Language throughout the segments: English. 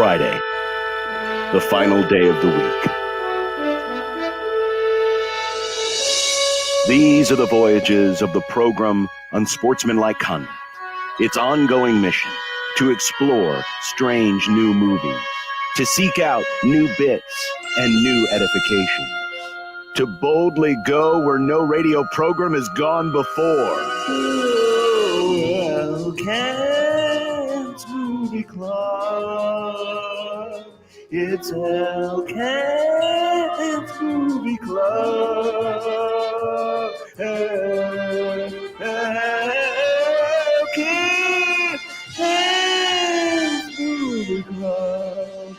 Friday, the final day of the week. These are the voyages of the program Unsportsmanlike Conduct. Its ongoing mission to explore strange new movies, to seek out new bits and new edifications, to boldly go where no radio program has gone before. Oh, Elkent's Movie Club. It's Elkent's Movie Club. Elkent's Movie Club.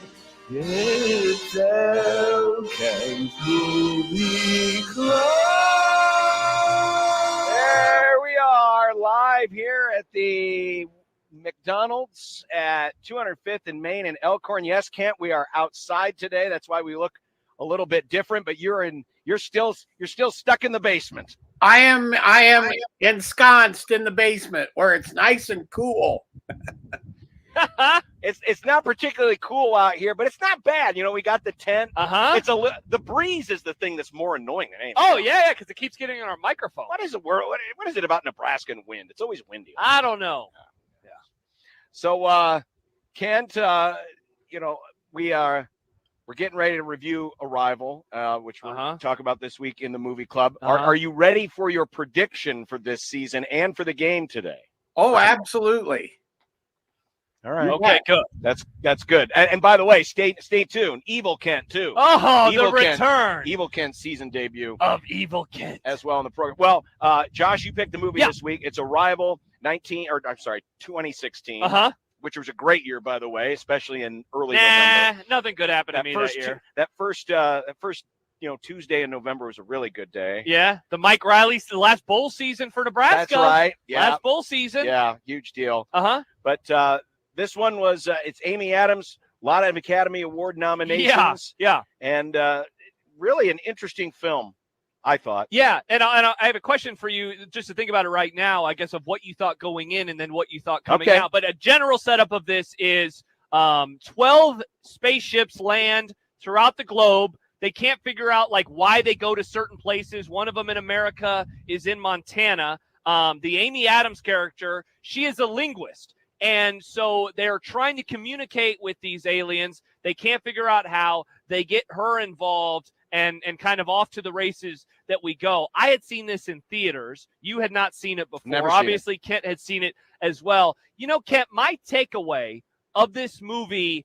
It's Elkent's Movie Club. There we are, live here at the McDonald's at 205th and Main in Elkhorn. Yes, Kent, we are outside today. That's why we look a little bit different, but you're still stuck in the basement. I am ensconced in the basement where it's nice and cool. It's not particularly cool out here, but it's not bad. You know, we got the tent. It's the breeze is the thing that's more annoying than anything. Oh yeah, because it keeps getting on our microphone. What is it? What is it about Nebraska and wind? It's always windy. I don't know. Yeah. So, Kent, we're getting ready to review Arrival, which we'll talk about this week in the movie club. Are you ready for your prediction for this season and for the game today? Oh, absolutely. All right. Okay, good. That's good. And by the way, stay tuned. Evil Kent too. Oh, Evil the return. Evil Kent's season debut of Evil Kent as well in the program. Well, Josh, you picked the movie this week. It's Arrival 2016. Which was a great year, by the way, especially in early November. Nothing good happened to me that year. That first Tuesday in November was a really good day. Yeah, the Mike Riley's the last bowl season for Nebraska. That's right. Yeah. Last bowl season. Yeah, huge deal. But this one was it's Amy Adams, a lot of Academy Award nominations. Yeah. And really an interesting film, I thought. Yeah, and I have a question for you, just to think about it right now, I guess, of what you thought going in and then what you thought coming out. But a general setup of this is 12 spaceships land throughout the globe. They can't figure out, like, why they go to certain places. One of them in America is in Montana. The Amy Adams character, she is a linguist. And so they're trying to communicate with these aliens. They can't figure out how. They get her involved and kind of off to the races that we go. I had seen this in theaters. You had not seen it before. Obviously, Kent had seen it as well. You know, Kent, my takeaway of this movie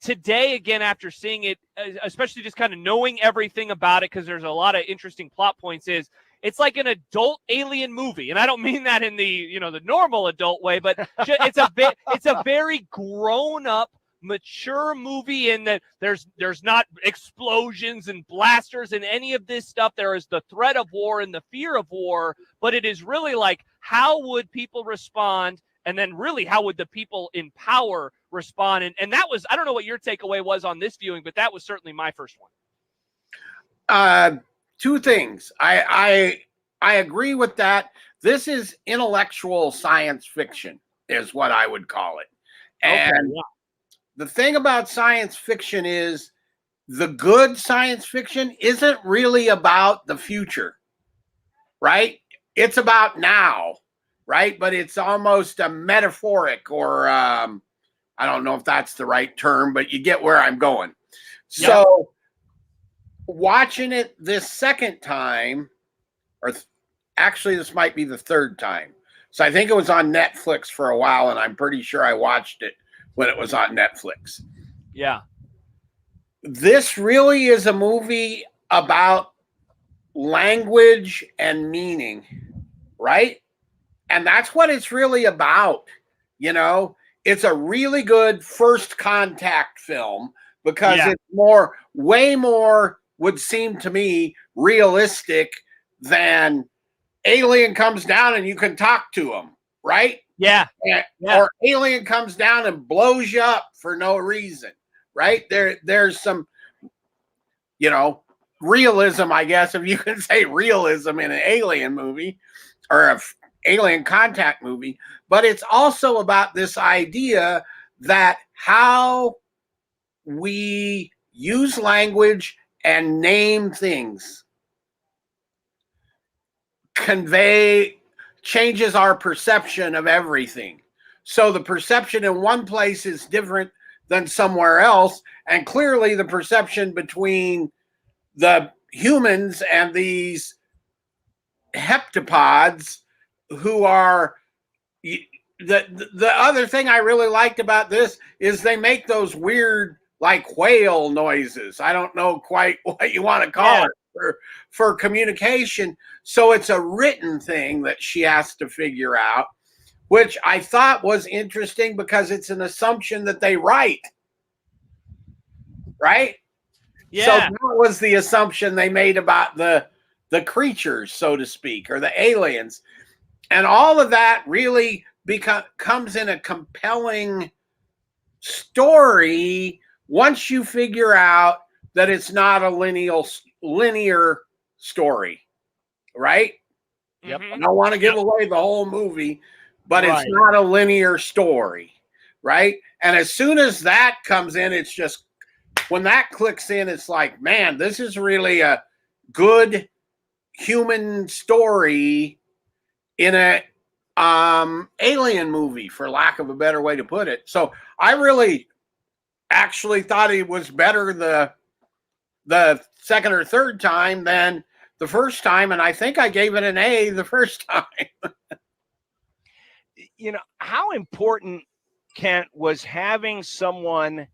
today, again, after seeing it, especially just kind of knowing everything about it, because there's a lot of interesting plot points, is it's like an adult alien movie. And I don't mean that in the, the normal adult way, but it's a very grown up, mature movie in that there's not explosions and blasters and any of this stuff. There is the threat of war and the fear of war, but it is really like, how would people respond? And then really, how would the people in power respond? And that was, I don't know what your takeaway was on this viewing, but that was certainly my first one. Two things. I agree with that. This is intellectual science fiction, is what I would call it. And the thing about science fiction is the good science fiction isn't really about the future, right? It's about now, right? But it's almost a metaphoric, or I don't know if that's the right term, but you get where I'm going. So watching it this second time, or actually this might be the third time. So I think it was on Netflix for a while, and I'm pretty sure I watched it when it was on Netflix. Yeah. This really is a movie about language and meaning, right? And that's what it's really about. It's a really good first contact film because it's way more would seem to me realistic than alien comes down and you can talk to them, right? Yeah. Or alien comes down and blows you up for no reason, right? There's some, realism, I guess, if you can say realism in an alien movie or a alien contact movie, but it's also about this idea that how we use language and name things changes our perception of everything. So the perception in one place is different than somewhere else. And clearly the perception between the humans and these heptapods who are the other thing I really liked about this is they make those weird like whale noises. I don't know quite what you want to call it for communication. So it's a written thing that she has to figure out, which I thought was interesting because it's an assumption that they write. Right? Yeah. So that was the assumption they made about the creatures, so to speak, or the aliens. And all of that really comes in a compelling story once you figure out that it's not a linear story, right? Yep. I don't want to give away the whole movie, but it's not a linear story, right? And as soon as that comes in, it's just, when that clicks in, it's like, man, this is really a good human story in a alien movie, for lack of a better way to put it. So I really actually thought it was better the second or third time than the first time, and I think I gave it an A the first time. You know, how important, Kent, was having someone,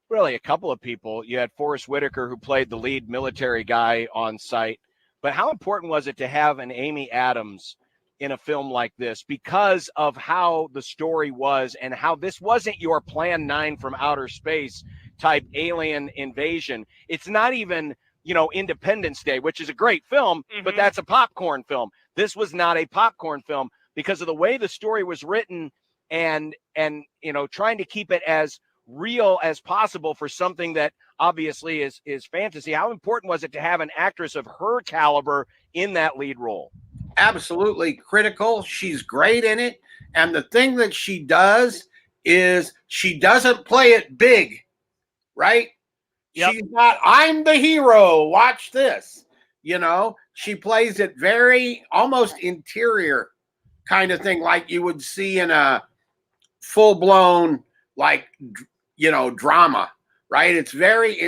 really a couple of people. You had Forrest Whitaker, who played the lead military guy on site, but how important was it to have an Amy Adams in a film like this because of how the story was and how this wasn't your Plan 9 from outer space type alien invasion? It's not even, you know, Independence Day, which is a great film, but that's a popcorn film. This was not a popcorn film because of the way the story was written and you know, trying to keep it as real as possible for something that obviously is fantasy. How important was it to have an actress of her caliber in that lead role? Absolutely critical. She's great in it. And the thing that she does is she doesn't play it big, right? Yep. She's not, I'm the hero, watch this. You know, she plays it very almost interior kind of thing, like you would see in a full-blown, like, you know, drama, right? It's very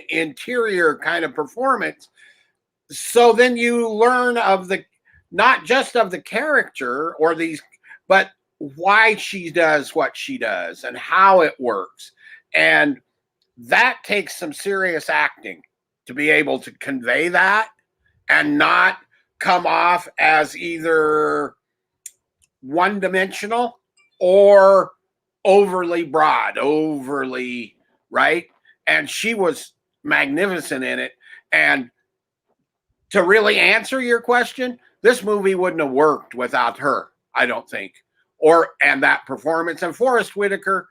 interior kind of performance. So then you learn of not just of the character or these, but why she does what she does and how it works. And that takes some serious acting to be able to convey that and not come off as either one-dimensional or overly broad, right? And she was magnificent in it. And to really answer your question, this movie wouldn't have worked without her, I don't think, and that performance. And Forrest Whitaker,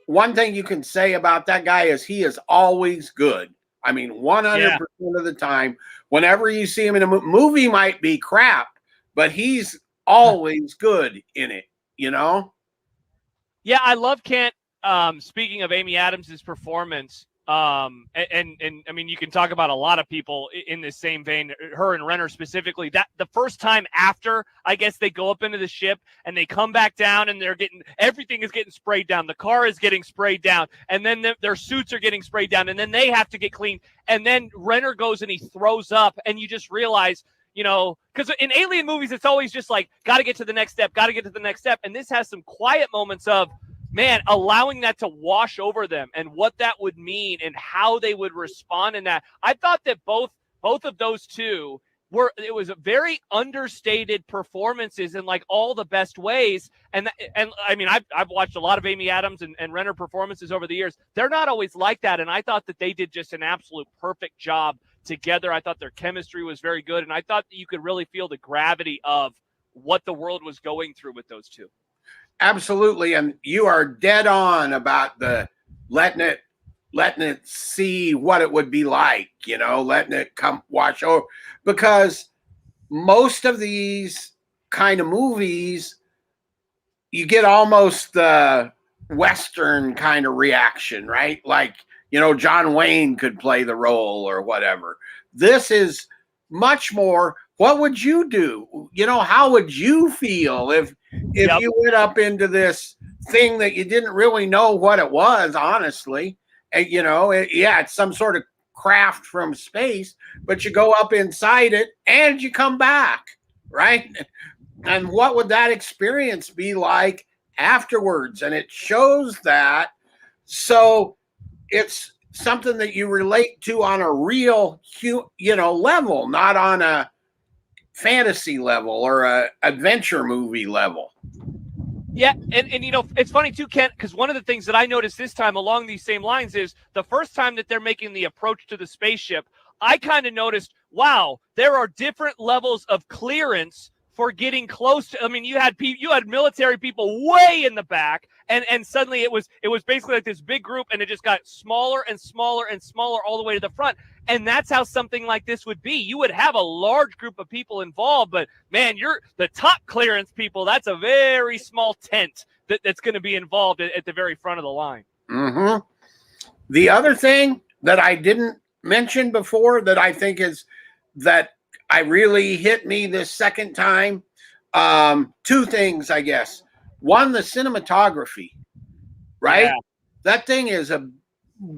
one thing you can say about that guy is he is always good. I mean, 100% of the time, whenever you see him in a movie, might be crap, but he's always good in it, you know? Yeah, I love Kent. Speaking of Amy Adams' performance, and I mean, you can talk about a lot of people in this same vein, her and Renner specifically. That the first time after, I guess, they go up into the ship and they come back down and everything is getting sprayed down. The car is getting sprayed down, and then their suits are getting sprayed down, and then they have to get cleaned. And then Renner goes and he throws up, and you just realize, you know, because in alien movies, it's always just like, got to get to the next step, got to get to the next step. And this has some quiet moments of, man, allowing that to wash over them and what that would mean and how they would respond in that. I thought that both of those two it was very understated performances in like all the best ways. And I mean, I've watched a lot of Amy Adams and Renner performances over the years. They're not always like that. And I thought that they did just an absolute perfect job together. I thought their chemistry was very good. And I thought that you could really feel the gravity of what the world was going through with those two. Absolutely. And you are dead on about the letting it see what it would be like, you know, letting it come wash over, because most of these kind of movies, you get almost the Western kind of reaction, right? Like, John Wayne could play the role or whatever. This is much more, what would you do? How would you feel if you went up into this thing that you didn't really know what it was, honestly? And, it's some sort of craft from space, but you go up inside it and you come back, right? And what would that experience be like afterwards? And it shows that. So it's something that you relate to on a real, level, not on a fantasy level or a adventure movie level. Yeah, and it's funny too, Kent, because one of the things that I noticed this time along these same lines is the first time that they're making the approach to the spaceship, I kind of noticed, wow, there are different levels of clearance for getting close to. I mean, you had military people way in the back, and suddenly it was basically like this big group, and it just got smaller and smaller and smaller all the way to the front. And that's how something like this would be. You would have a large group of people involved, but man, you're the top clearance people. That's a very small tent that's going to be involved at the very front of the line. Mm-hmm. The other thing that I didn't mention before that I think is that I really hit me this second time. Two things, I guess. One, the cinematography, right? Yeah. That thing is a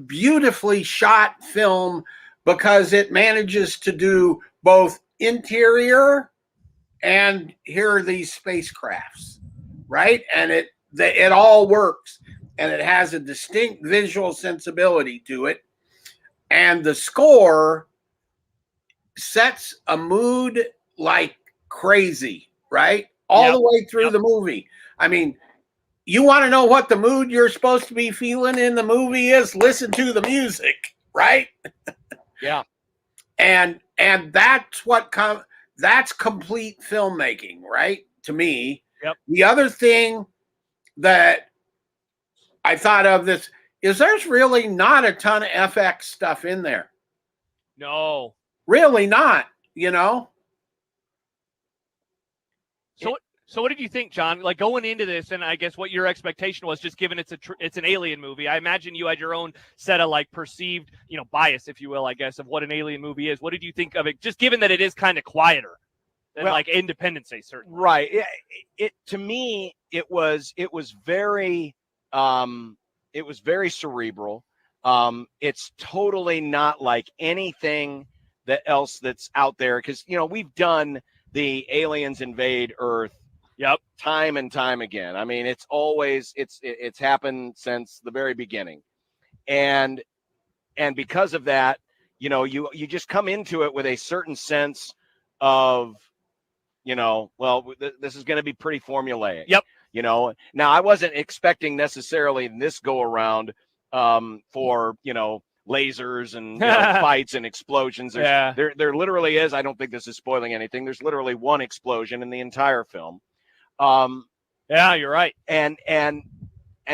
beautifully shot film because it manages to do both interior and here are these spacecrafts, right? And it all works, and it has a distinct visual sensibility to it. And the score sets a mood like crazy, right? All the way through the movie. I mean, you want to know what the mood you're supposed to be feeling in the movie is? Listen to the music, right? Yeah. And that's that's complete filmmaking, right? To me. Yep. The other thing that I thought of this is there's really not a ton of FX stuff in there. No. Really not, So what did you think, John? Like going into this, and I guess what your expectation was, just given it's an alien movie. I imagine you had your own set of like perceived, bias, if you will, I guess, of what an alien movie is. What did you think of it? Just given that it is kind of quieter than like Independence Day, certainly. Right. It to me, it was very cerebral. It's totally not like anything else that's out there, because we've done the aliens invade Earth time and time again. I mean, it's always it's happened since the very beginning, and because of that, you just come into it with a certain sense of this is going to be pretty formulaic. Now I wasn't expecting necessarily this go around for lasers and fights and explosions. There literally is. I don't think this is spoiling anything. There's literally one explosion in the entire film. Yeah, you're right. And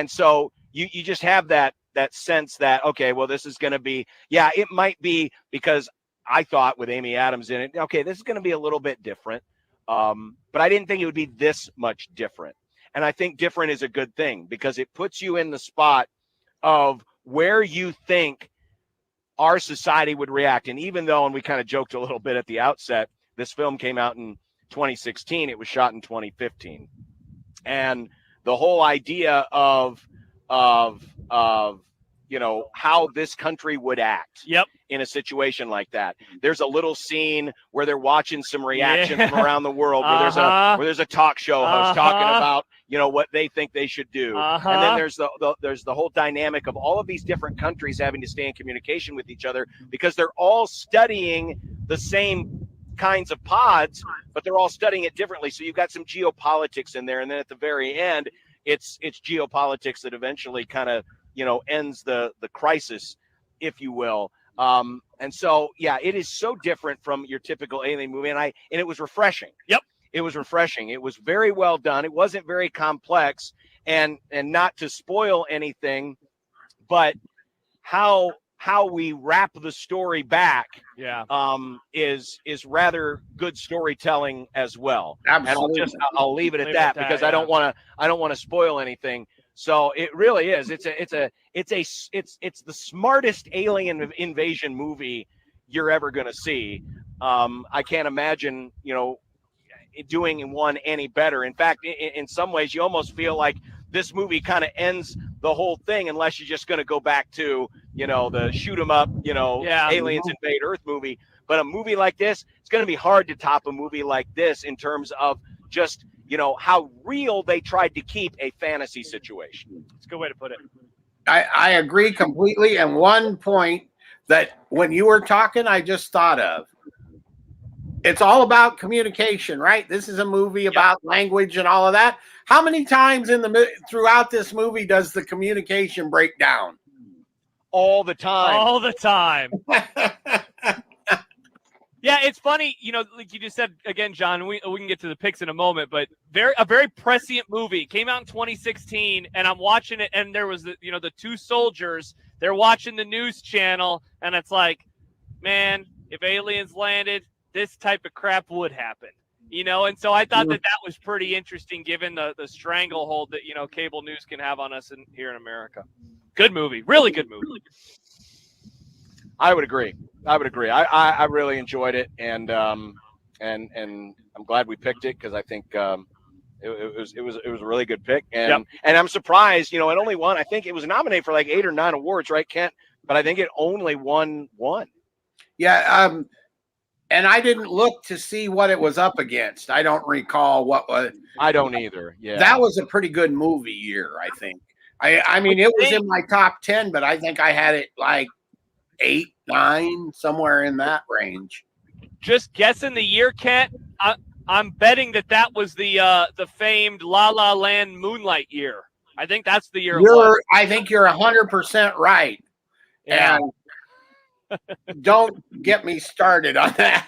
so you just have that sense that, okay, well, this is going to be, it might be, because I thought with Amy Adams in it, okay, this is going to be a little bit different. But I didn't think it would be this much different. And I think different is a good thing, because it puts you in the spot of where you think our society would react. And even though, and we kind of joked a little bit at the outset, this film came out in 2016, it was shot in 2015. And the whole idea of how this country would act in a situation like that. There's a little scene where they're watching some reaction from around the world, where there's a talk show host talking about what they think they should do. And then there's the whole dynamic of all of these different countries having to stay in communication with each other, because they're all studying the same kinds of pods, but they're all studying it differently. So you've got some geopolitics in there, and then at the very end, it's geopolitics that eventually kind of ends the crisis, if you will. And so it is so different from your typical alien movie, and it was refreshing. It was refreshing. It was very well done. It wasn't very complex, and not to spoil anything, but how we wrap the story back is rather good storytelling as well. Absolutely. And I'll leave it at that, because I don't want to spoil anything. So it really is. It's the smartest alien invasion movie you're ever going to see. I can't imagine, doing one any better. In fact, in some ways, you almost feel like this movie kind of ends the whole thing, unless you're just going to go back to, the shoot 'em up, aliens invade Earth movie. But a movie like this, it's going to be hard to top a movie like this in terms of just, how real they tried to keep a fantasy situation. It's a good way to put it. I agree completely. And one point that when you were talking, I just thought of, it's all about communication, right? This is a movie about language and all of that. How many times throughout this movie does the communication break down? All the time. All the time. Yeah, it's funny, like you just said again, John. We can get to the picks in a moment, but a very prescient movie. Came out in 2016, and I'm watching it, and there was the two soldiers. They're watching the news channel, and it's like, man, if aliens landed, this type of crap would happen, And so I thought that was pretty interesting, given the stranglehold that cable news can have on us here in America. Good movie, really good movie. I would agree. I really enjoyed it, and I'm glad we picked it, because I think it was a really good pick, and I'm surprised. It only won. I think it was nominated for like 8 or 9 awards, right, Kent? But I think it only won 1. Yeah. And I didn't look to see what it was up against. I don't recall what was. I don't either. Yeah, that was a pretty good movie year, I think. I mean, it was in my top 10, but I think I had it like 8, 9, somewhere in that range. Just guessing the year, Kent. I'm betting that was the famed La La Land Moonlight year. I think that's the year. I think you're 100% right. Yeah. And don't get me started on that.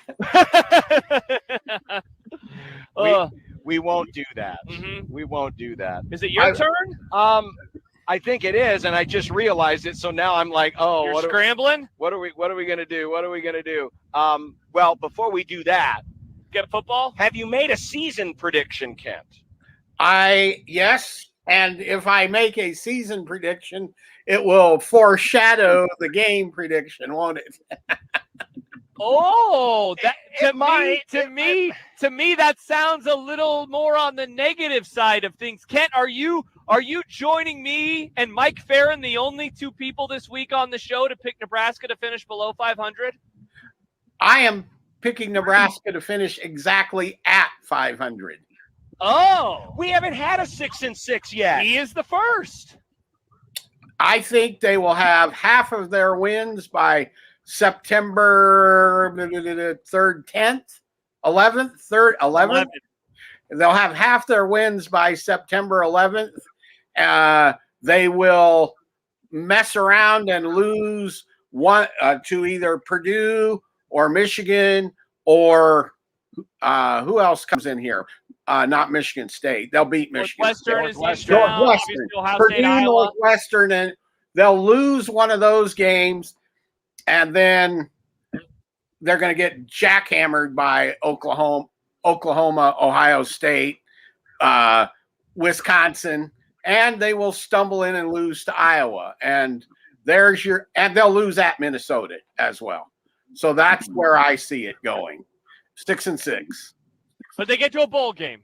We won't do that. Mm-hmm. We won't do that. Is it your turn? I think it is, and I just realized it. So now I'm like, oh, you're scrambling. What are we gonna do? What are we gonna do? Well, before we do that, get football. Have you made a season prediction, Kent? Yes, and if I make a season prediction, it will foreshadow the game prediction, won't it? Oh, to me, that sounds a little more on the negative side of things. Kent, are you joining me and Mike Farron, the only 2 people this week on the show, to pick Nebraska to finish below 500? I am picking Nebraska to finish exactly at 500. Oh, we haven't had a 6-6 yet. He is the first. I think they will have half of their wins by September 3rd, 10th, 11th, 3rd, 11th. They'll have half their wins by September 11th. They will mess around and lose one to either Purdue or Michigan or who else comes in here? Not Michigan State. They'll beat Michigan Northwestern, Purdue, Northwestern, and they'll lose one of those games, and then they're going to get jackhammered by Oklahoma, Ohio State, Wisconsin, and they will stumble in and lose to Iowa. And they'll lose at Minnesota as well. So that's where I see it going. 6-6. But they get to a bowl game.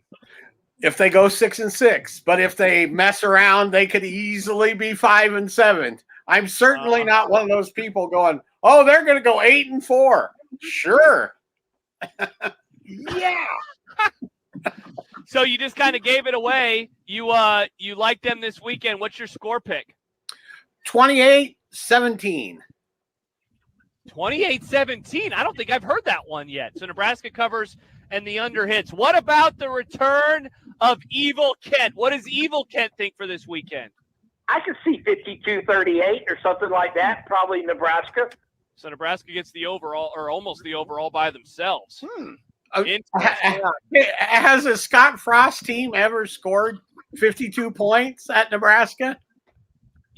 If they go 6-6, but if they mess around, they could easily be 5-7. I'm certainly not one of those people going, oh, they're going to go 8-4. Sure. Yeah. So you just kind of gave it away. You like them this weekend. What's your score pick? 28-17. 28-17. I don't think I've heard that one yet. So Nebraska covers and the under hits. What about the return of Evil Kent? What does Evil Kent think for this weekend? I could see 52-38 or something like that. Probably Nebraska. So Nebraska gets the overall, or almost the overall, by themselves. Has a Scott Frost team ever scored 52 points at Nebraska?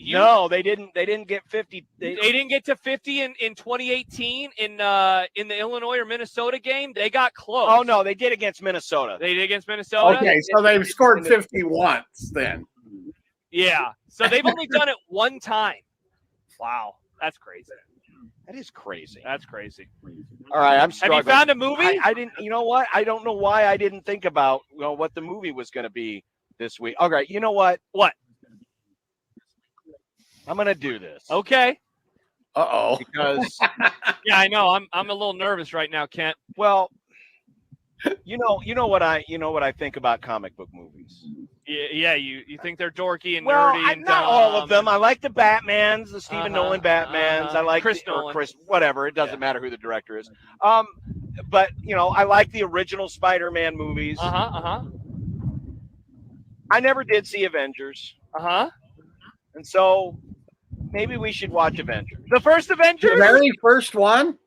No, they didn't get 50. They didn't get to 50 in 2018 in the Illinois or Minnesota game. They got close. Oh no, they did against Minnesota. They did against Minnesota. Okay, so they've scored 50 once then. Yeah. So they've only done it one time. Wow. That's crazy. That is crazy. That's crazy. All right, I'm struggling. Have you found a movie? I didn't. You know what? I don't know why I didn't think about what the movie was going to be this week. All right, you know what? What? I'm going to do this. Okay. Uh-oh. Because yeah, I know. I'm a little nervous right now, Kent. Well, you know what I think about comic book movies. Yeah, you think they're dorky and well, nerdy and not all of them. I like the Batmans, the Stephen Nolan Batmans. I like Chris Nolan. Chris, whatever. It doesn't matter who the director is. But I like the original Spider-Man movies. I never did see Avengers. And so maybe we should watch Avengers. The first Avengers? The very first one?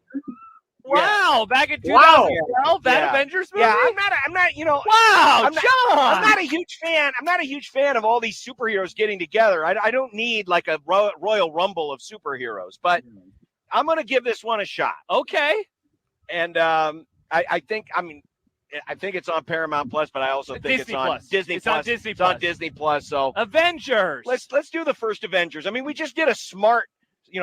Wow, back in 2012, that Avengers movie? Yeah, I'm not, wow, John! I'm not a huge fan. I'm not a huge fan of all these superheroes getting together. I don't need like a Royal Rumble of superheroes, but I'm going to give this one a shot. Okay. And I think it's on Paramount Plus, but I also think it's on Disney Plus. It's on Disney Plus. So Avengers. Let's do the first Avengers. I mean, we just did a smart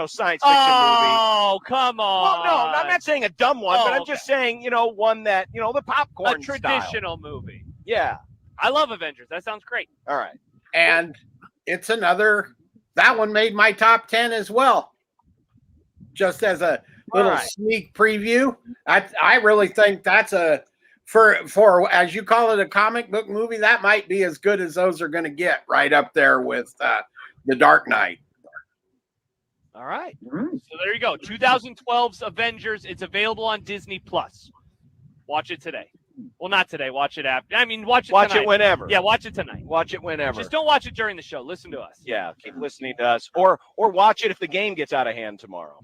science fiction movie. Oh, come on. Well, no, I'm not saying a dumb one, but I'm just saying, one that, the popcorn a traditional movie. Yeah. I love Avengers. That sounds great. All right. And it's that one made my top 10 as well. Just as a little sneak preview. I really think that's for as you call it, a comic book movie, that might be as good as those are going to get, right up there with The Dark Knight. All right. So there you go. 2012's Avengers. It's available on Disney Plus. Watch it today. Well, not today. Watch it after. I mean, watch it whenever. Yeah, watch it tonight. Watch it whenever. Just don't watch it during the show. Listen to us. Yeah, keep listening to us. Or watch it if the game gets out of hand tomorrow.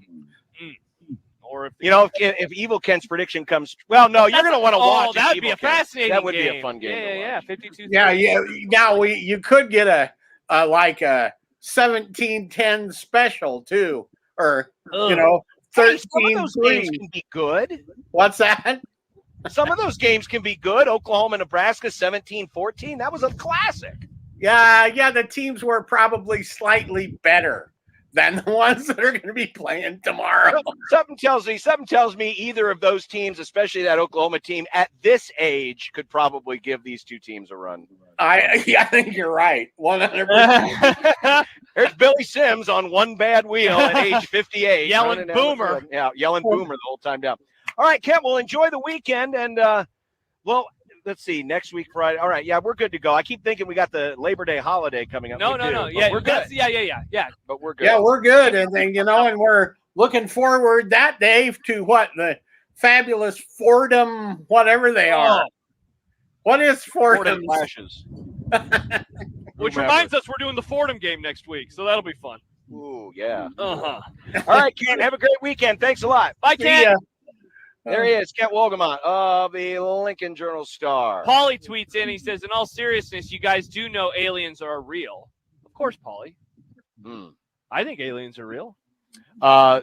Or if if Evil Ken's prediction comes, well, no, you're going to want to watch. That would be a fascinating. That would be a fun game. Yeah. 52. Yeah. Now you could get a 17-10 special too, or 13. Some of those games can be good. What's that? Some of those games can be good. Oklahoma, Nebraska, 17-14. That was a classic. Yeah. The teams were probably slightly better than the ones that are going to be playing tomorrow. Something tells me either of those teams, especially that Oklahoma team at this age, could probably give these two teams a run. I think you're right. 100%. There's Billy Sims on one bad wheel at age 58. Yelling boomer. Yelling boomer the whole time down. All right, Kent, we'll enjoy the weekend. And, let's see, next week, Friday. All right, we're good to go. I keep thinking we got the Labor Day holiday coming up. No. Yeah, we're good. Yeah. But we're good. Yeah, we're good. And then, and we're looking forward that day to the fabulous Fordham, whatever they are. What is Fordham? Flashes. Which reminds us, we're doing the Fordham game next week, so that'll be fun. Ooh, yeah. All right, Kent, have a great weekend. Thanks a lot. Bye, Kent. There he is, Kent Wolgamott of the Lincoln Journal-Star. Paulie tweets in. He says, in all seriousness, you guys do know aliens are real. Of course, Paulie. I think aliens are real. A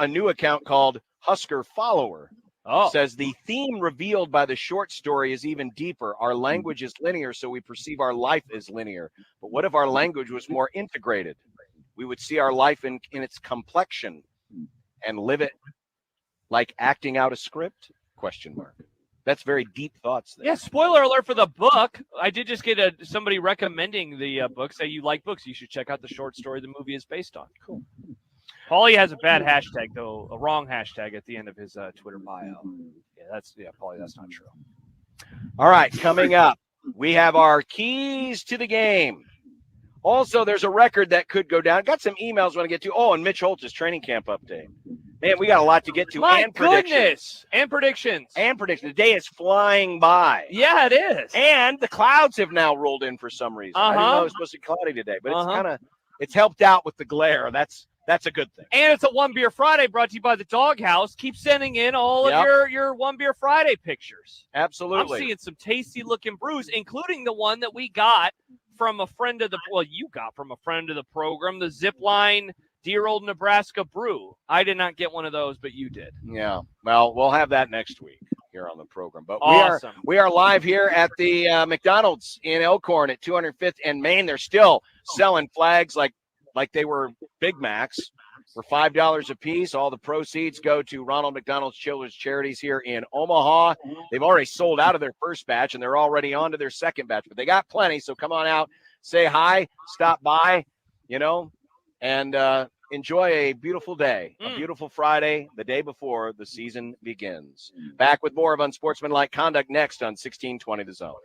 new account called Husker Follower says the theme revealed by the short story is even deeper. Our language is linear, so we perceive our life as linear. But what if our language was more integrated? We would see our life in its complexion and live it like acting out a script? ? That's very deep thoughts there. Yeah, spoiler alert for the book. I did just get somebody recommending the book. Say you like books, you should check out the short story the movie is based on. Cool. Paulie has a bad hashtag, though, a wrong hashtag at the end of his Twitter bio. Paulie, that's not true. All right, coming up, we have our keys to the game. Also, there's a record that could go down. Got some emails I want to get to. Oh, and Mitch Holtz's training camp update. Man, we got a lot to get to. My goodness. And predictions. The day is flying by. Yeah, it is. And the clouds have now rolled in for some reason. I didn't know it was supposed to be cloudy today, but it's helped out with the glare. That's a good thing. And it's a One Beer Friday brought to you by the Doghouse. Keep sending in all of your One Beer Friday pictures. Absolutely. I'm seeing some tasty looking brews, including the one that we got from a friend of the program, the Zipline Dear Old Nebraska Brew. I did not get one of those, but you did. Yeah. Well, we'll have that next week. here on the program. But Awesome. we are live here at the McDonald's in Elkhorn at 205th and Main. They're still selling flags like they were Big Macs for $5 a piece. All the proceeds go to Ronald McDonald's Children's Charities here in Omaha. They've already sold out of their first batch, and they're already on to their second batch. But they got plenty, so come on out, say hi, stop by, and enjoy a beautiful day, a beautiful Friday, the day before the season begins. Back with more of Unsportsmanlike Conduct next on 1620 The Zone.